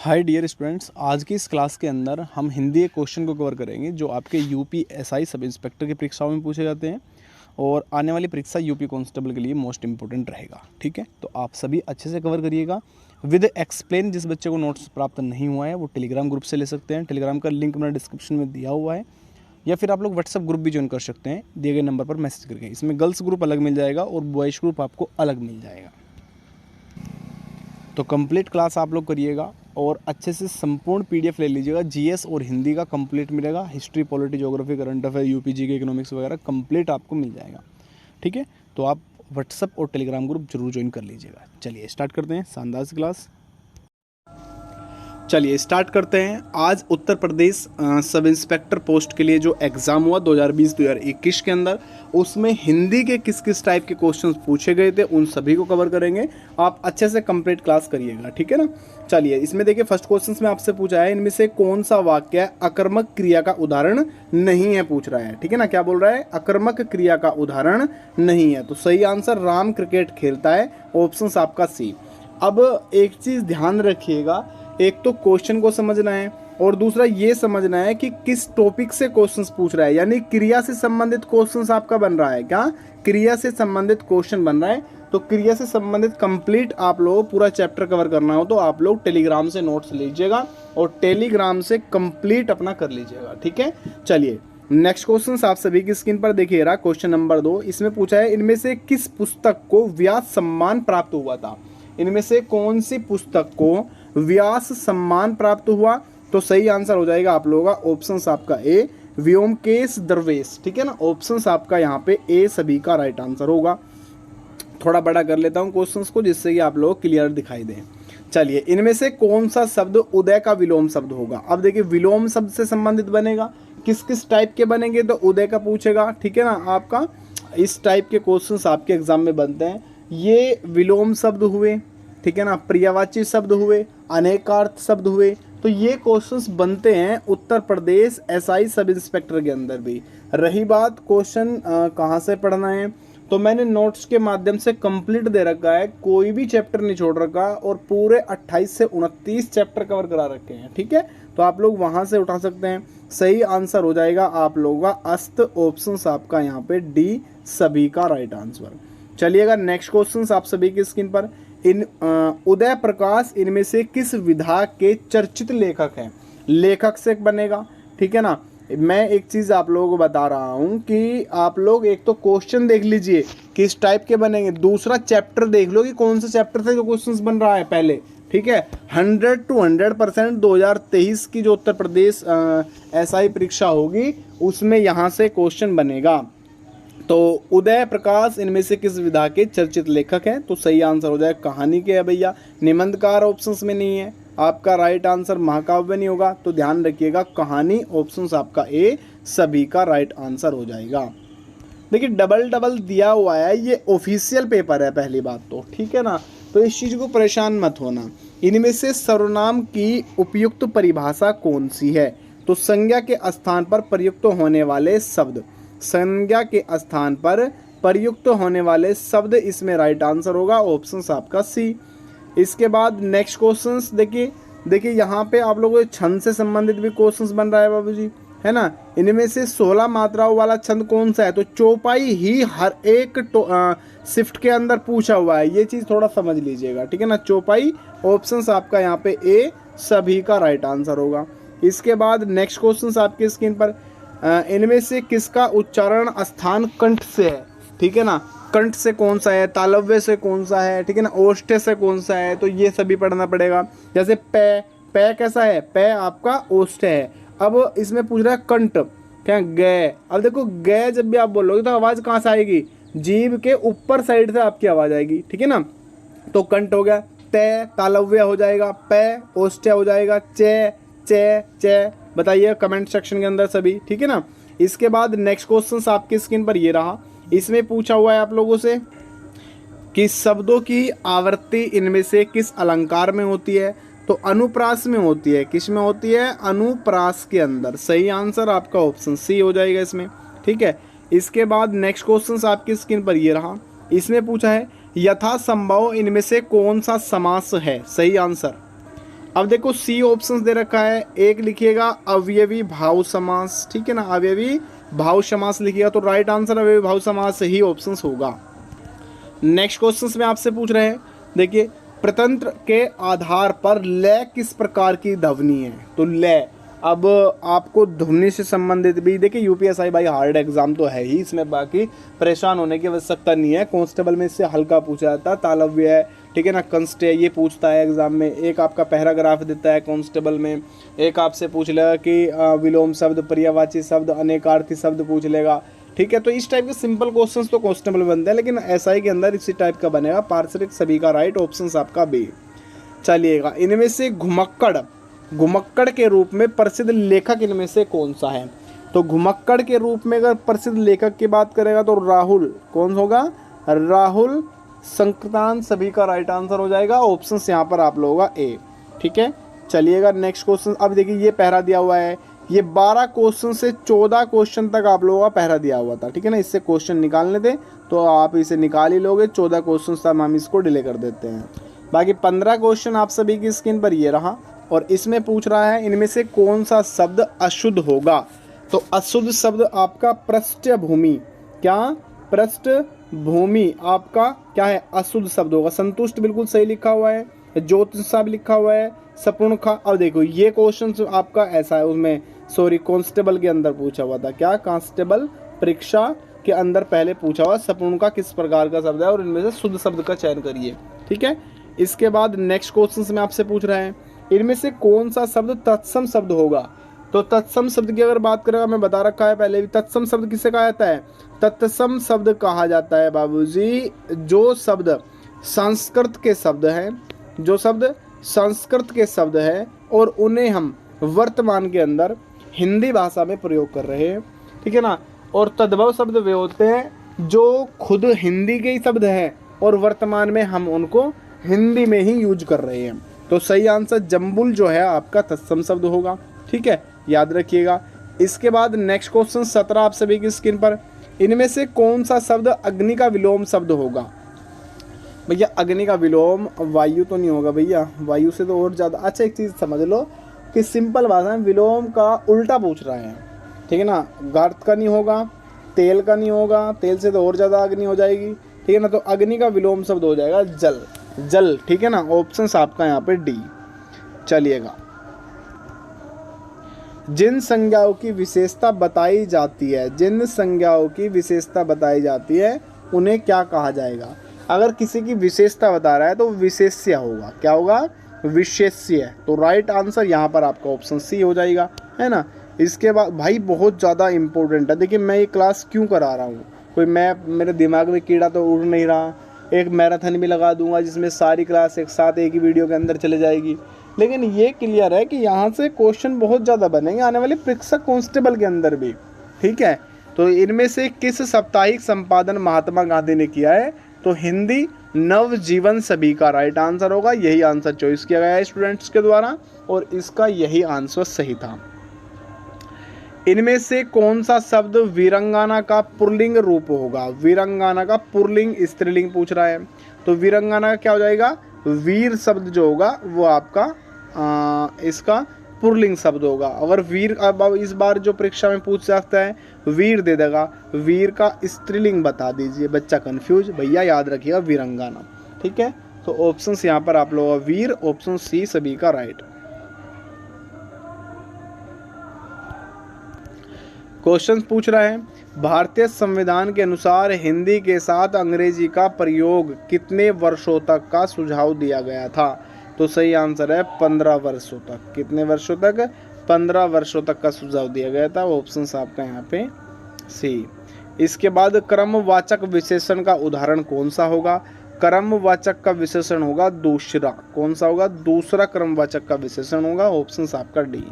Hi dear students, आज की इस क्लास के अंदर हम हिंदी के क्वेश्चन को कवर करेंगे जो आपके यूपी एसआई सब इंस्पेक्टर की परीक्षाओं में पूछे जाते हैं और आने वाली परीक्षा यूपी कांस्टेबल के लिए मोस्ट इंपॉर्टेंट रहेगा। ठीक है, तो आप सभी अच्छे से कवर करिएगा विद एक्सप्लेन। जिस बच्चे को नोट्स प्राप्त नहीं हुआ है वो टेलीग्राम ग्रुप से ले सकते हैं। टेलीग्राम का लिंक मैंने डिस्क्रिप्शन में दिया हुआ है, या फिर आप लोग व्हाट्सअप ग्रुप भी ज्वाइन कर सकते हैं दिए गए नंबर पर मैसेज करके। इसमें गर्ल्स ग्रुप अलग मिल जाएगा और बॉयज़ ग्रुप आपको अलग मिल जाएगा। तो कंप्लीट क्लास आप लोग करिएगा और अच्छे से संपूर्ण पीडीएफ ले लीजिएगा। जीएस और हिंदी का कंप्लीट मिलेगा, history, polity, geography, current affair, UP G K, economics वगैरह कंप्लीट आपको मिल जाएगा। ठीक है, तो आप व्हाट्सअप और टेलीग्राम ग्रुप जरूर ज्वाइन कर लीजिएगा। चलिए स्टार्ट करते हैं शानदार सी क्लास। चलिए स्टार्ट करते हैं। आज Uttar Pradesh sub inspector post के लिए जो एग्ज़ाम हुआ 2020-2021 के अंदर, उसमें हिंदी के किस किस टाइप के क्वेश्चंस पूछे गए थे उन सभी को कवर करेंगे। आप अच्छे से कंप्लीट क्लास करिएगा, ठीक है ना। चलिए इसमें देखिए, फर्स्ट क्वेश्चन में आपसे पूछा है इनमें से कौन सा वाक्य अकर्मक क्रिया का उदाहरण नहीं है, पूछ रहा है। ठीक है ना, क्या बोल रहा है? अकर्मक क्रिया का उदाहरण नहीं है। तो सही आंसर राम क्रिकेट खेलता है, ऑप्शन आपका सी। अब एक चीज़ ध्यान रखिएगा, एक तो क्वेश्चन को समझना है और दूसरा ये समझना है कि किस टॉपिक से क्वेश्चंस पूछ रहा है, यानी क्रिया से संबंधित क्वेश्चंस आपका बन रहा है। क्या क्रिया से संबंधित क्वेश्चन बन रहा है? तो क्रिया से संबंधित कंप्लीट आप लोग पूरा चैप्टर कवर करना हो तो आप लोग टेलीग्राम से नोट्स लीजिएगा और टेलीग्राम से कंप्लीट अपना कर लीजिएगा। ठीक है, चलिए नेक्स्ट क्वेश्चन आप सभी की स्क्रीन पर देखिए रहा। क्वेश्चन नंबर 2, इसमें पूछा है इनमें से किस पुस्तक को व्यास सम्मान प्राप्त हुआ था। इनमें से कौन सी पुस्तक को व्यास सम्मान प्राप्त हुआ? तो सही आंसर हो जाएगा आप लोगों का ऑप्शन आपका ए, व्योमकेश दरवेश। ठीक है ना, ऑप्शन आपका यहाँ पे ए सभी का राइट आंसर होगा। थोड़ा बड़ा कर लेता हूँ क्वेश्चंस को जिससे कि आप लोग क्लियर दिखाई दें। चलिए इनमें से कौन सा शब्द उदय का विलोम शब्द होगा? अब देखिए विलोम शब्द से संबंधित बनेगा, किस किस टाइप के बनेंगे तो उदय का पूछेगा। ठीक है ना, आपका इस टाइप के क्वेश्चंस आपके एग्जाम में बनते हैं। ये विलोम शब्द हुए, ठीक है ना, पर्यायवाची शब्द हुए, अनेकार्थ शब्द हुए। तो ये क्वेश्चंस बनते हैं Uttar Pradesh SI sub inspector के अंदर भी। रही बात क्वेश्चन कहाँ से पढ़ना है, तो मैंने नोट्स के माध्यम से कंप्लीट दे रखा है, कोई भी चैप्टर नहीं छोड़ रखा और पूरे 28 से 29 चैप्टर कवर करा रखे हैं। ठीक है, तो आप लोग वहाँ से उठा सकते हैं। सही आंसर हो जाएगा आप लोगों का अस्त, ऑप्शन आपका यहाँ पे डी सभी का राइट आंसर। चलिएगा नेक्स्ट क्वेश्चन आप सभी की स्क्रीन पर। इन उदय प्रकाश इनमें से किस विधा के चर्चित लेखक हैं? लेखक से बनेगा। ठीक है ना, मैं एक चीज़ आप लोगों को बता रहा हूँ कि आप लोग एक तो क्वेश्चन देख लीजिए किस टाइप के बनेंगे, दूसरा चैप्टर देख लो कि कौन से चैप्टर से जो क्वेश्चंस बन रहा है पहले। ठीक है, 100 to 100% 2023 की जो उत्तर प्रदेश एसआई परीक्षा होगी उसमें यहाँ से क्वेश्चन बनेगा। तो उदय प्रकाश इनमें से किस विधा के चर्चित लेखक हैं? तो सही आंसर हो जाए कहानी के है भैया। निबंधकार ऑप्शंस में नहीं है, आपका राइट आंसर महाकाव्य नहीं होगा। तो ध्यान रखिएगा कहानी, ऑप्शंस आपका ए सभी का राइट आंसर हो जाएगा। देखिए डबल दिया हुआ है, ये ऑफिशियल पेपर है पहली बात तो। ठीक है ना, तो इस चीज़ को परेशान मत होना। इनमें से सर्वनाम की उपयुक्त परिभाषा कौन सी है? तो संज्ञा के स्थान पर प्रयुक्त होने वाले शब्द, संज्ञा के स्थान पर प्रयुक्त होने वाले शब्द इसमें राइट आंसर होगा, ऑप्शन आपका सी। इसके बाद नेक्स्ट क्वेश्चंस देखिए यहाँ पे आप लोगों के छंद से संबंधित भी क्वेश्चंस बन रहा है बाबू जी, है ना। इनमें से 16 मात्राओं वाला छंद कौन सा है? तो चौपाई ही हर एक शिफ्ट के अंदर पूछा हुआ है, ये चीज़ थोड़ा समझ लीजिएगा। ठीक है ना, चौपाई ऑप्शन आपका यहाँ पे ए सभी का राइट आंसर होगा। इसके बाद नेक्स्ट क्वेश्चन आपकी स्क्रीन पर, इनमें से किसका उच्चारण स्थान कंठ से है? ठीक है ना, कंठ से कौन सा है, तालव्य से कौन सा है, ठीक है ना, ओष्ठ्य से कौन सा है, तो ये सभी पढ़ना पड़ेगा। जैसे पै कैसा है? पै आपका ओष्ठ्य है। अब इसमें पूछ रहा है कंठ, क्या गे। अब देखो गे जब भी आप बोलोगे तो आवाज़ कहाँ से आएगी? जीभ के ऊपर साइड से आपकी आवाज़ आएगी। ठीक है ना, तो कंठ हो गया। तय तालव्य हो जाएगा, पै ओष्ठ्य हो जाएगा, चे चे चे। बताइए कमेंट सेक्शन के अंदर सभी। ठीक है ना, इसके बाद नेक्स्ट क्वेश्चन आपकी स्क्रीन पर ये रहा। इसमें पूछा हुआ है आप लोगों से कि शब्दों की आवृत्ति इनमें से किस अलंकार में होती है? तो अनुप्रास में होती है। किस में होती है? अनुप्रास के अंदर। सही आंसर आपका ऑप्शन सी हो जाएगा इसमें। ठीक है, इसके बाद नेक्स्ट क्वेश्चन आपकी स्क्रीन पर ये रहा। इसमें पूछा है यथासंभव इनमें से कौन सा समास है? सही आंसर अब देखो सी ऑप्शंस दे रखा है, एक लिखिएगा अवयवी भाव समास, ठीक है ना, अवयवी भाव समास लिखिएगा, तो राइट आंसर अवयवी भाव समास ही ऑप्शंस होगा। नेक्स्ट क्वेश्चन में आपसे पूछ रहे हैं, देखिए प्रतंत्र के आधार पर लय किस प्रकार की ध्वनि है, तो लय, अब आपको ध्वनि से संबंधित भी देखिए यूपीएसआई भाई हार्ड एग्जाम तो है ही, इसमें बाकी परेशान होने की आवश्यकता नहीं है। कांस्टेबल में इससे हल्का पूछा जाता है, तालव्य है, ठीक है ना, कंस्ट है, ये पूछता है एग्जाम में। एक आपका पैराग्राफ देता है कांस्टेबल में, एक आपसे पूछ लेगा कि विलोम शब्द, पर्यायवाची शब्द, अनेकार्थी शब्द पूछ लेगा, ठीक है। तो इस टाइप के सिंपल क्वेश्चंस तो कांस्टेबल बनते हैं, लेकिन एसआई के अंदर इसी टाइप का बनेगा। पार्षद सभी का राइट ऑप्शन आपका बी। चलिएगा, इनमें से घुमक्कड़ के रूप में प्रसिद्ध लेखक इनमें से कौन सा है, तो घुमक्कड़ के रूप में अगर प्रसिद्ध लेखक की बात करेगा तो राहुल, कौन होगा, राहुल संकृतान सभी का राइट आंसर हो जाएगा। ऑप्शन यहाँ पर आप लोगों का ए, ठीक है। चलिएगा नेक्स्ट क्वेश्चन, अब देखिए ये पहरा दिया हुआ है, ये 12 क्वेश्चन से 14 क्वेश्चन तक आप लोगों का पहरा दिया हुआ था, ठीक है ना, इससे क्वेश्चन निकालने थे तो आप इसे निकाल ही लोगे। 14 क्वेश्चन था, हम इसको डिले कर देते हैं। बाकी 15 क्वेश्चन आप सभी की स्क्रीन पर ये रहा, और इसमें पूछ रहा है इनमें से कौन सा शब्द अशुद्ध होगा, तो अशुद्ध शब्द आपका पृष्ठभूमि, क्या पृष्ठभूमि आपका क्या है, अशुद्ध शब्द होगा। संतुष्ट बिल्कुल सही लिखा हुआ है, ज्योतिषा भी लिखा हुआ है, सपूर्णखा। अब देखो ये क्वेश्चन आपका ऐसा है, उसमें सॉरी कांस्टेबल के अंदर पूछा हुआ था, क्या कांस्टेबल परीक्षा के अंदर पहले पूछा हुआ सपूर्णखा किस प्रकार का शब्द है, और इनमें से शुद्ध शब्द का चयन करिए, ठीक है। इसके बाद नेक्स्ट क्वेश्चन में आपसे पूछ रहे हैं इनमें से कौन सा शब्द तत्सम शब्द होगा, तो तत्सम शब्द की अगर बात करेगा, मैं बता रखा है पहले भी, तत्सम शब्द किसे कहा जाता है, तत्सम शब्द कहा जाता है बाबूजी जो शब्द संस्कृत के शब्द हैं, जो शब्द संस्कृत के शब्द हैं और उन्हें हम वर्तमान के अंदर हिंदी भाषा में प्रयोग कर रहे हैं, ठीक है ना। और तद्भव शब्द वे होते हैं जो खुद हिंदी के ही शब्द हैं और वर्तमान में हम उनको हिंदी में ही यूज कर रहे हैं। तो सही आंसर जम्बुल जो है आपका तत्सम शब्द होगा, ठीक है, याद रखिएगा। इसके बाद नेक्स्ट क्वेश्चन 17 आप सभी की स्क्रीन पर, इनमें से कौन सा शब्द अग्नि का विलोम शब्द होगा, भैया अग्नि का विलोम वायु तो नहीं होगा भैया, वायु से तो और ज़्यादा। अच्छा एक चीज़ समझ लो कि सिंपल भाषा में विलोम का उल्टा पूछ रहे हैं, ठीक है ना, गर्त का नहीं होगा, तेल का नहीं होगा, तेल से तो और ज़्यादा अग्नि हो जाएगी, ठीक है ना। तो अग्नि का विलोम शब्द हो जाएगा जल, ठीक है ना। ऑप्शन आपका यहाँ पे डी। चलिएगा, जिन संज्ञाओं की विशेषता बताई जाती है, जिन संज्ञाओं की विशेषता बताई जाती है उन्हें क्या कहा जाएगा। अगर किसी की विशेषता बता रहा है तो विशेष्य होगा, क्या होगा, विशेष्य। तो राइट आंसर यहाँ पर आपका ऑप्शन सी हो जाएगा, है ना। इसके बाद भाई बहुत ज़्यादा इंपॉर्टेंट है, देखिए मैं ये क्लास क्यों करा रहा हूँ, कोई मैं मेरे दिमाग में कीड़ा तो उड़ नहीं रहा। एक मैराथन भी लगा दूंगा जिसमें सारी क्लास एक साथ एक ही वीडियो के अंदर चले जाएगी, लेकिन ये क्लियर है कि यहाँ से क्वेश्चन बहुत ज़्यादा बनेंगे आने वाले परीक्षा कांस्टेबल के अंदर भी, ठीक है। तो इनमें से किस साप्ताहिक संपादन महात्मा गांधी ने किया है, तो हिंदी नवजीवन सभी का राइट आंसर होगा। यही आंसर चॉइस किया गया है स्टूडेंट्स के द्वारा और इसका यही आंसर सही था। इनमें से कौन सा शब्द वीरंगाना का पुल्लिंग रूप होगा, वीरंगाना का पुल्लिंग स्त्रीलिंग पूछ रहा है, तो वीरंगाना का क्या हो जाएगा, वीर शब्द जो होगा वो आपका इसका पुल्लिंग शब्द होगा। अगर वीर अब इस बार जो परीक्षा में पूछ सकता है वीर दे देगा, वीर का स्त्रीलिंग बता दीजिए, बच्चा कंफ्यूज, भैया याद रखिएगा वीरंगाना, ठीक है। तो ऑप्शंस यहाँ पर आप लोगों का वीर, ऑप्शन सी सभी का राइट। क्वेश्चन पूछ रहा है भारतीय संविधान के अनुसार हिंदी के साथ अंग्रेजी का प्रयोग कितने वर्षों तक का सुझाव दिया गया था, तो सही आंसर है 15 वर्षों तक। कितने वर्षों तक, 15 वर्षों तक का सुझाव दिया गया था। ऑप्शन आपका यहाँ पे सी। इसके बाद क्रमवाचक विशेषण का उदाहरण कौन सा होगा, क्रमवाचक का विशेषण होगा दूसरा, कौन सा होगा, दूसरा क्रमवाचक का विशेषण होगा। ऑप्शन आपका डी।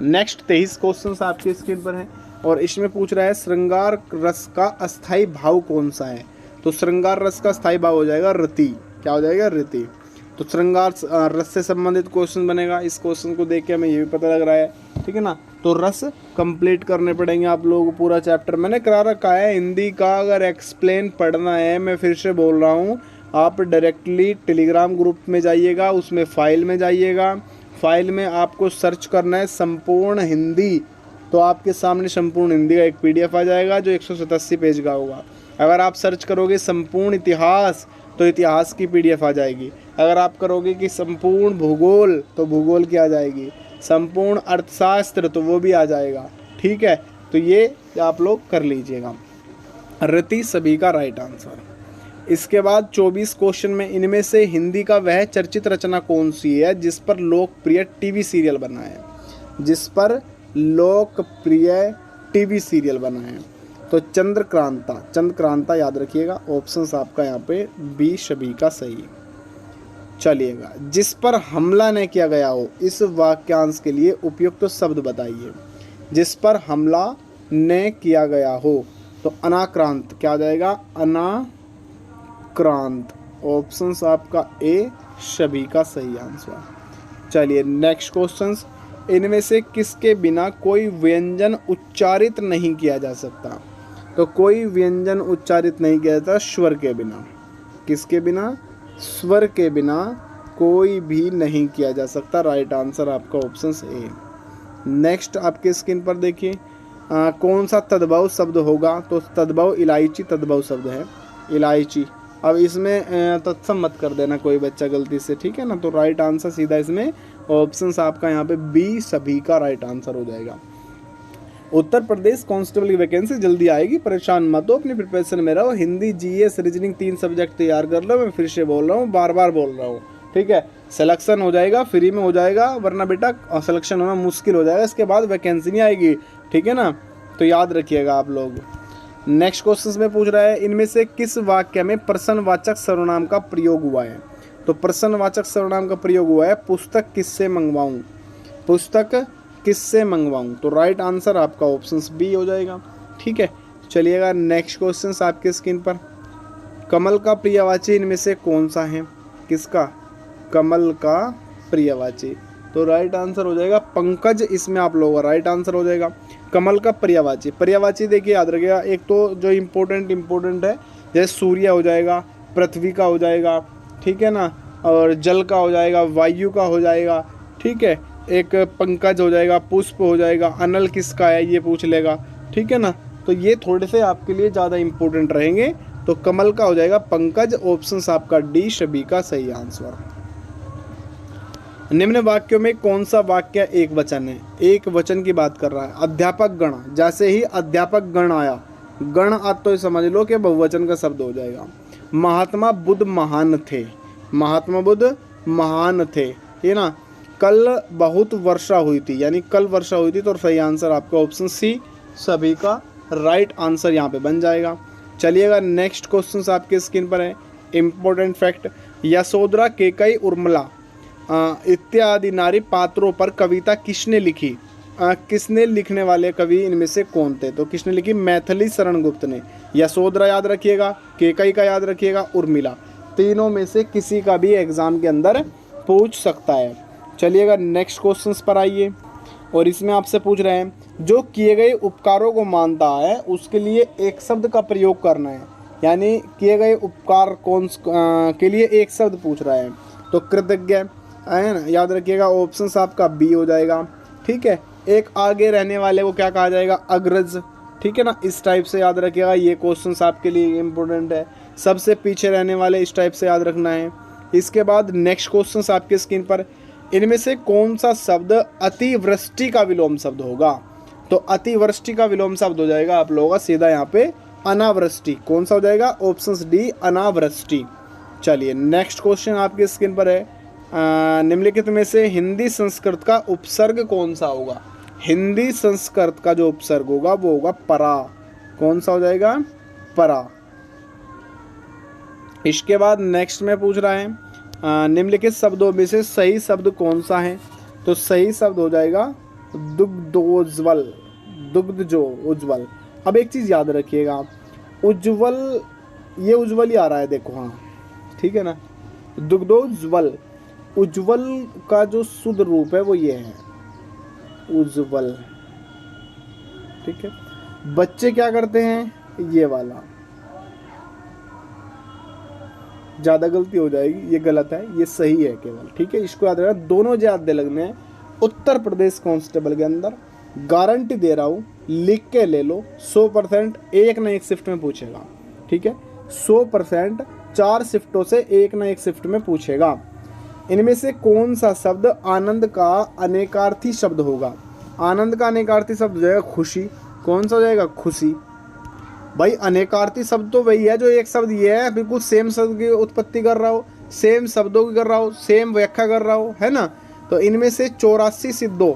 नेक्स्ट 23 क्वेश्चन आपकी स्क्रीन पर है और इसमें पूछ रहा है श्रृंगार रस का अस्थाई भाव कौन सा है, तो श्रृंगार रस का अस्थाई भाव हो जाएगा रति, क्या हो जाएगा, रति। तो श्रृंगार रस से संबंधित क्वेश्चन बनेगा। इस क्वेश्चन को देख के हमें ये भी पता लग रहा है, ठीक है ना। तो रस कंप्लीट करने पड़ेंगे आप लोगों को, पूरा चैप्टर मैंने करा रखा है हिंदी का। अगर एक्सप्लेन पढ़ना है, मैं फिर से बोल रहा हूँ, आप डायरेक्टली टेलीग्राम ग्रुप में जाइएगा, उसमें फाइल में जाइएगा, फाइल में आपको सर्च करना है संपूर्ण हिंदी, तो आपके सामने संपूर्ण हिंदी का एक PDF आ जाएगा जो 187 पेज का होगा। अगर आप सर्च करोगे संपूर्ण इतिहास तो इतिहास की PDF आ जाएगी। अगर आप करोगे कि संपूर्ण भूगोल तो भूगोल की आ जाएगी, संपूर्ण अर्थशास्त्र तो वो भी आ जाएगा। ठीक है, तो ये आप लोग कर लीजिएगा। रति सभी का राइट आंसर। इसके बाद 24 क्वेश्चन में इनमें से हिंदी का वह चर्चित रचना कौन सी है जिस पर लोकप्रिय टीवी सीरियल बना है, जिस पर लोकप्रिय टीवी सीरियल बना है? तो चंद्रक्रांता, चंद्रक्रांता याद रखिएगा। ऑप्शंस आपका यहाँ पे बी सभी का सही। चलिएगा, जिस पर हमला न किया गया हो, इस वाक्यांश के लिए उपयुक्त शब्द बताइए। जिस पर हमला न किया गया हो, तो अनाक्रांत क्या आ जाएगा? अनाक्रांत। ऑप्शंस आपका ए सभी का सही आंसर। चलिए नेक्स्ट क्वेश्चंस, इनमें से किसके बिना कोई व्यंजन उच्चारित नहीं किया जा सकता? तो कोई व्यंजन उच्चारित नहीं किया जाता स्वर के बिना। किसके बिना? स्वर के बिना कोई भी नहीं किया जा सकता। राइट आंसर आपका ऑप्शन ए। नेक्स्ट आपके स्क्रीन पर देखिए, कौन सा तद्भव शब्द होगा? तो तद्भव इलायची तद्भव शब्द है, इलायची। अब इसमें तत्सम मत कर देना कोई बच्चा गलती से, ठीक है ना। तो राइट आंसर सीधा इसमें ऑप्शंस आपका यहाँ पे बी सभी का राइट आंसर हो जाएगा। उत्तर प्रदेश कांस्टेबल की वैकेंसी जल्दी आएगी, परेशान मत हो, अपनी प्रिपरेशन में रहो। हिंदी, GS, रीजनिंग 3 सब्जेक्ट तैयार कर लो। मैं फिर से बोल रहा हूँ, बार बार बोल रहा हूँ, ठीक है। सिलेक्शन हो जाएगा, फ्री में हो जाएगा, वरना बेटा सिलेक्शन होना मुश्किल हो जाएगा, इसके बाद वैकेंसी नहीं आएगी, ठीक है ना। तो याद रखिएगा आप लोग। नेक्स्ट क्वेश्चन में पूछ रहा है, इनमें से किस वाक्य में प्रश्नवाचक सर्वनाम का प्रयोग हुआ है? तो प्रश्नवाचक सर्वनाम का प्रयोग हुआ है पुस्तक किससे मंगवाऊं, पुस्तक किससे मंगवाऊं। तो राइट आंसर आपका ऑप्शन बी हो जाएगा, ठीक है। चलिएगा नेक्स्ट क्वेश्चन आपके स्क्रीन पर, कमल का प्रियवाची इनमें से कौन सा है? किसका? कमल का प्रियवाची। तो राइट आंसर हो जाएगा पंकज, इसमें आप लोगों का राइट आंसर हो जाएगा। कमल का पर्यायवाची, पर्यायवाची देखिए याद रखिएगा, एक तो जो इम्पोर्टेंट है, जैसे सूर्य हो जाएगा, पृथ्वी का हो जाएगा, ठीक है ना, और जल का हो जाएगा, वायु का हो जाएगा, ठीक है, एक पंकज हो जाएगा, पुष्प हो जाएगा, अनल किसका है ये पूछ लेगा, ठीक है ना। तो ये थोड़े से आपके लिए ज़्यादा इम्पोर्टेंट रहेंगे। तो कमल का हो जाएगा पंकज, ऑप्शंस आपका डी सभी का सही आंसर। निम्न वाक्यों में कौन सा वाक्य एक वचन है? एक वचन की बात कर रहा है। अध्यापक गण, जैसे ही अध्यापक गण आया, गण आ तो समझ लो कि बहुवचन का शब्द हो जाएगा। महात्मा बुद्ध महान थे, महात्मा बुद्ध महान थे, है ना। कल बहुत वर्षा हुई थी, यानी कल वर्षा हुई थी, तो सही आंसर आपका ऑप्शन सी सभी का राइट आंसर यहाँ पे बन जाएगा। चलिएगा नेक्स्ट क्वेश्चन आपके स्क्रीन पर है, इम्पोर्टेंट फैक्ट, यशोधरा, केकई, उर्मिला इत्यादि नारी पात्रों पर कविता किसने लिखी? किसने लिखने वाले कवि इनमें से कौन थे? तो किसने लिखी? मैथिली शरण गुप्त ने। यशोधरा याद रखिएगा, केकई का याद रखिएगा, उर्मिला, तीनों में से किसी का भी एग्जाम के अंदर पूछ सकता है। चलिएगा नेक्स्ट क्वेश्चन पर आइए, और इसमें आपसे पूछ रहे हैं, जो किए गए उपकारों को मानता है उसके लिए एक शब्द का प्रयोग करना है, यानी किए गए उपकार कौन के लिए एक शब्द पूछ रहा है। तो कृतज्ञ है ना, याद रखिएगा, ऑप्शंस आपका बी हो जाएगा, ठीक है। एक आगे रहने वाले को क्या कहा जाएगा? अग्रज, ठीक है ना। इस टाइप से याद रखिएगा, ये क्वेश्चंस आपके लिए इम्पोर्टेंट है। सबसे पीछे रहने वाले इस टाइप से याद रखना है। इसके बाद नेक्स्ट क्वेश्चंस आपके स्क्रीन पर, इनमें से कौन सा शब्द अतिवृष्टि का विलोम शब्द होगा? तो अतिवृष्टि का विलोम शब्द हो जाएगा आप लोगों का सीधा यहाँ पे अनावृष्टि। कौन सा हो जाएगा? ऑप्शंस डी अनावृष्टि। चलिए नेक्स्ट क्वेश्चन आपके स्क्रीन पर है, निम्नलिखित में से हिंदी संस्कृत का उपसर्ग कौन सा होगा? हिंदी संस्कृत का जो उपसर्ग होगा वो होगा परा। कौन सा हो जाएगा? परा। इसके बाद नेक्स्ट में पूछ रहा है, निम्नलिखित शब्दों में से सही शब्द कौन सा है? तो सही शब्द हो जाएगा दुग्धोज्वल, दुग्ध जो उज्ज्वल। अब एक चीज़ याद रखिएगा, उज्ज्वल, ये उज्ज्वल ही आ रहा है, देखो, हाँ ठीक है ना, दुग्धोज्वल, उज्ज्वल का जो शुद्ध रूप है वो ये है, उज्ज्वल, ठीक है। बच्चे क्या करते हैं? ये वाला, ज़्यादा गलती हो जाएगी, ये गलत है, ये सही है केवल, ठीक है। इसको याद रखना, दोनों ज़्यादा लगने हैं। उत्तर प्रदेश कांस्टेबल के अंदर गारंटी दे रहा हूँ, लिख के ले लो, 100% एक ना एक शिफ्ट में पूछेगा, ठीक है। 100% 4 शिफ्टों से एक ना एक शिफ्ट में पूछेगा। इनमें से कौन सा शब्द आनंद का अनेकार्थी शब्द होगा? आनंद का अनेकार्थी शब्द हो जाएगा खुशी। कौन सा हो जाएगा? खुशी। भाई अनेकार्थी शब्द तो वही है जो एक शब्द ये है, बिल्कुल सेम शब्द की उत्पत्ति कर रहा हो, सेम शब्दों की कर रहा हो, सेम व्याख्या कर रहा हो, है ना। तो इनमें से 84 सिद्धों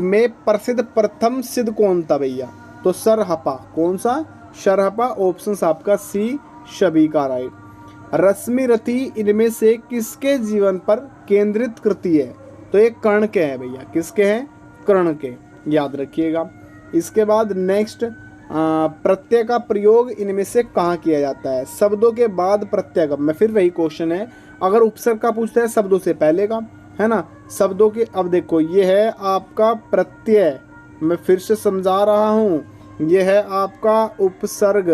में प्रसिद्ध प्रथम सिद्ध कौन था भैया? तो सरहपा। कौन सा? सरहपा। ऑप्शन आपका सी, सभी का राइट। रश्मि रथी इनमें से किसके जीवन पर केंद्रित कृति है? तो ये कर्ण के हैं भैया। किसके हैं? कर्ण के, याद रखिएगा। इसके बाद नेक्स्ट, प्रत्यय का प्रयोग इनमें से कहाँ किया जाता है? शब्दों के बाद प्रत्यय का। मैं फिर वही क्वेश्चन है, अगर उपसर्ग का पूछता है शब्दों से पहले का, है ना। शब्दों के, अब देखो ये है आपका प्रत्यय, मैं फिर से समझा रहा हूँ, ये है आपका उपसर्ग।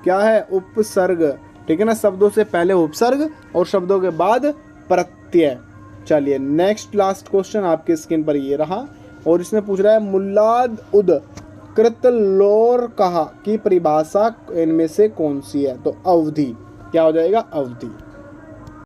क्या है? उपसर्ग, ठीक है ना। शब्दों से पहले उपसर्ग और शब्दों के बाद प्रत्यय। चलिए नेक्स्ट लास्ट क्वेश्चन आपके स्क्रीन पर ये रहा, और इसमें पूछ रहा है मुल्लाद उद कृत लोर कहा की परिभाषा इनमें से कौन सी है? तो अवधि। क्या हो जाएगा? अवधि।